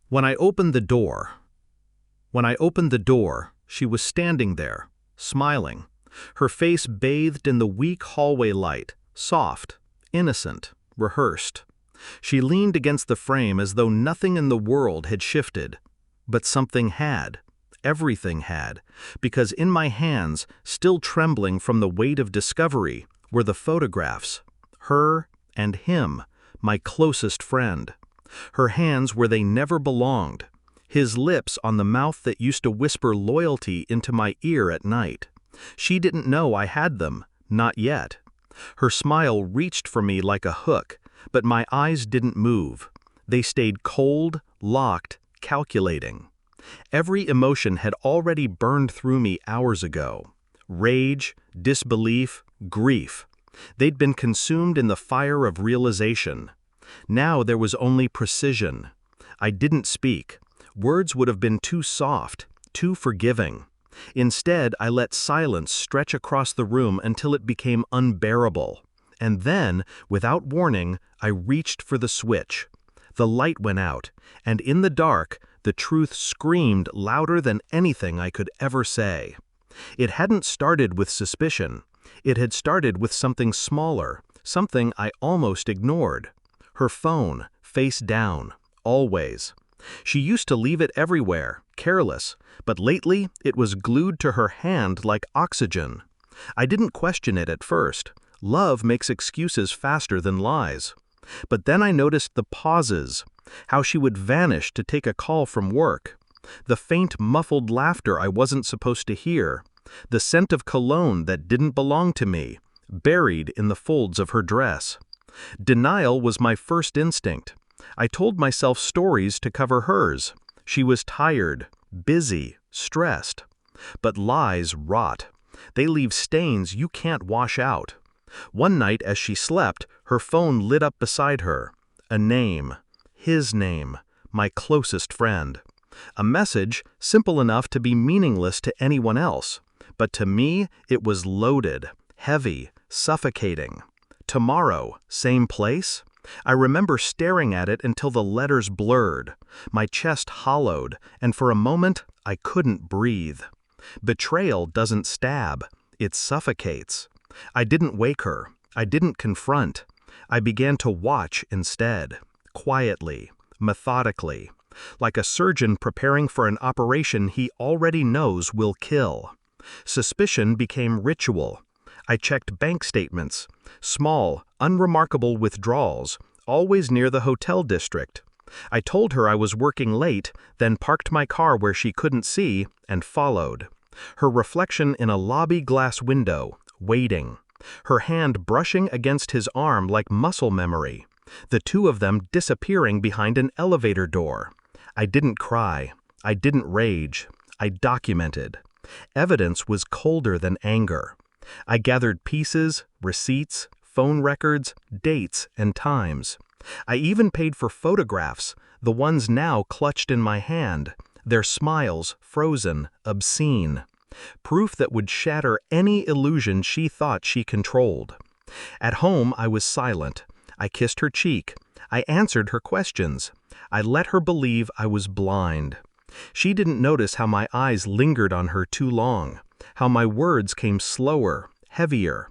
When I opened the door, she was standing there, smiling, her face bathed in the weak hallway light, soft, innocent, rehearsed. She leaned against the frame as though nothing in the world had shifted. But something had. Everything had, because in my hands, still trembling from the weight of discovery, were the photographs. Her and him, my closest friend. Her hands where they never belonged. His lips on the mouth that used to whisper loyalty into my ear at night. She didn't know I had them, not yet. Her smile reached for me like a hook, but my eyes didn't move. They stayed cold, locked, calculating. Every emotion had already burned through me hours ago. Rage, disbelief, grief. They'd been consumed in the fire of realization. Now there was only precision. I didn't speak. Words would have been too soft, too forgiving. Instead, I let silence stretch across the room until it became unbearable. And then, without warning, I reached for the switch. The light went out, and in the dark, the truth screamed louder than anything I could ever say. It hadn't started with suspicion. It had started with something smaller, something I almost ignored. Her phone, face down, always. She used to leave it everywhere, careless, but lately it was glued to her hand like oxygen. I didn't question it at first. Love makes excuses faster than lies. But then I noticed the pauses, how she would vanish to take a call from work, the faint muffled laughter I wasn't supposed to hear, the scent of cologne that didn't belong to me, buried in the folds of her dress. Denial was my first instinct. I told myself stories to cover hers. She was tired, busy, stressed. But lies rot. They leave stains you can't wash out. One night as she slept, her phone lit up beside her. A name. His name. My closest friend. A message simple enough to be meaningless to anyone else. But to me, it was loaded, heavy, suffocating. Tomorrow, same place? I remember staring at it until the letters blurred. My chest hollowed, and for a moment, I couldn't breathe. Betrayal doesn't stab. It suffocates. I didn't wake her. I didn't confront. I began to watch instead, quietly, methodically, like a surgeon preparing for an operation he already knows will kill. Suspicion became ritual. I checked bank statements, small, unremarkable withdrawals, always near the hotel district. I told her I was working late, then parked my car where she couldn't see, and followed. Her reflection in a lobby glass window, waiting. Her hand brushing against his arm like muscle memory. The two of them disappearing behind an elevator door. I didn't cry. I didn't rage. I documented. Evidence was colder than anger. I gathered pieces, receipts, phone records, dates, and times. I even paid for photographs, the ones now clutched in my hand, their smiles frozen, obscene. Proof that would shatter any illusion she thought she controlled. At home, I was silent. I kissed her cheek. I answered her questions. I let her believe I was blind. She didn't notice how my eyes lingered on her too long, how my words came slower, heavier.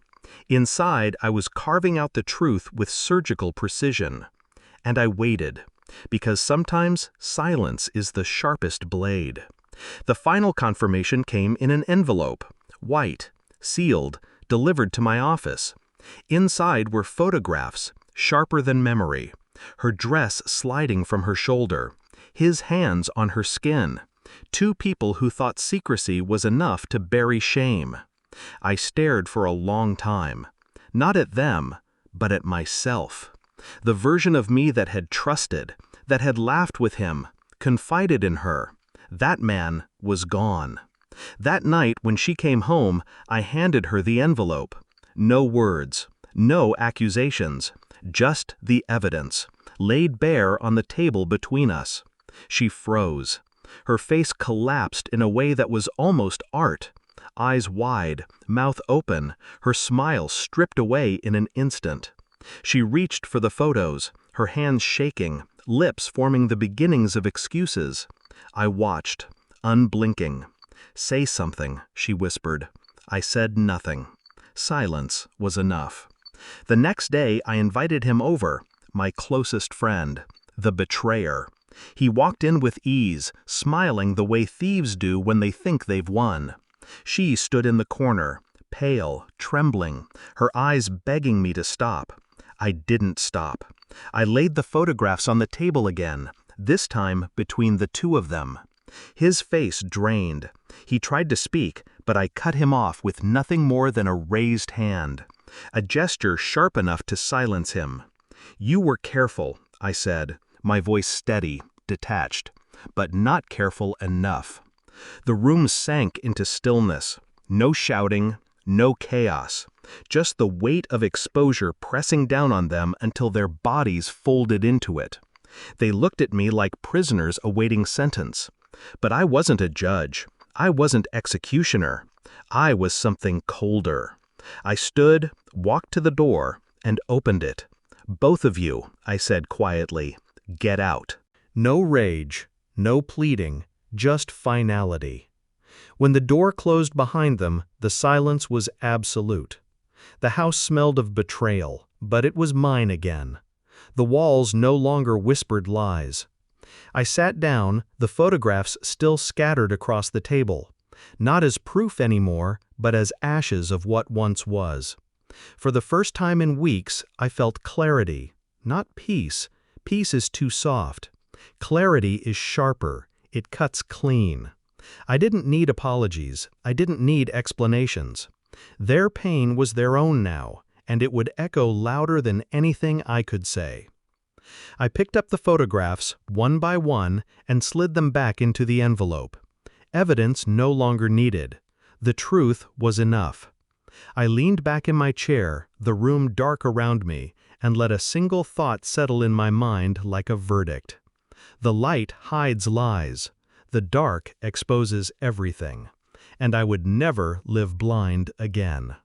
Inside, I was carving out the truth with surgical precision. And I waited, because sometimes silence is the sharpest blade. The final confirmation came in an envelope, white, sealed, delivered to my office. Inside were photographs, sharper than memory, her dress sliding from her shoulder, his hands on her skin, two people who thought secrecy was enough to bury shame. I stared for a long time, not at them, but at myself. The version of me that had trusted, that had laughed with him, confided in her. That man was gone. That night when she came home, I handed her the envelope. No words, no accusations, just the evidence, laid bare on the table between us. She froze. Her face collapsed in a way that was almost art. Eyes wide, mouth open, her smile stripped away in an instant. She reached for the photos, her hands shaking, lips forming the beginnings of excuses. I watched, unblinking. "Say something," she whispered. I said nothing. Silence was enough. The next day I invited him over, my closest friend, the betrayer. He walked in with ease, smiling the way thieves do when they think they've won. She stood in the corner, pale, trembling, her eyes begging me to stop. I didn't stop. I laid the photographs on the table again, this time between the two of them. His face drained. He tried to speak, but I cut him off with nothing more than a raised hand, a gesture sharp enough to silence him. "You were careful," I said, my voice steady, detached, but not careful enough. The room sank into stillness. No shouting, no chaos, just the weight of exposure pressing down on them until their bodies folded into it. They looked at me like prisoners awaiting sentence. But I wasn't a judge. I wasn't executioner. I was something colder. I stood, walked to the door, and opened it. "Both of you," I said quietly, "get out." No rage, no pleading, just finality. When the door closed behind them, the silence was absolute. The house smelled of betrayal, but it was mine again. The walls no longer whispered lies. I sat down, the photographs still scattered across the table, not as proof anymore, but as ashes of what once was. For the first time in weeks, I felt clarity, not peace. Peace is too soft. Clarity is sharper. It cuts clean. I didn't need apologies. I didn't need explanations. Their pain was their own now, and it would echo louder than anything I could say. I picked up the photographs, one by one, and slid them back into the envelope. Evidence no longer needed. The truth was enough. I leaned back in my chair, the room dark around me, and let a single thought settle in my mind like a verdict. The light hides lies. The dark exposes everything. And I would never live blind again.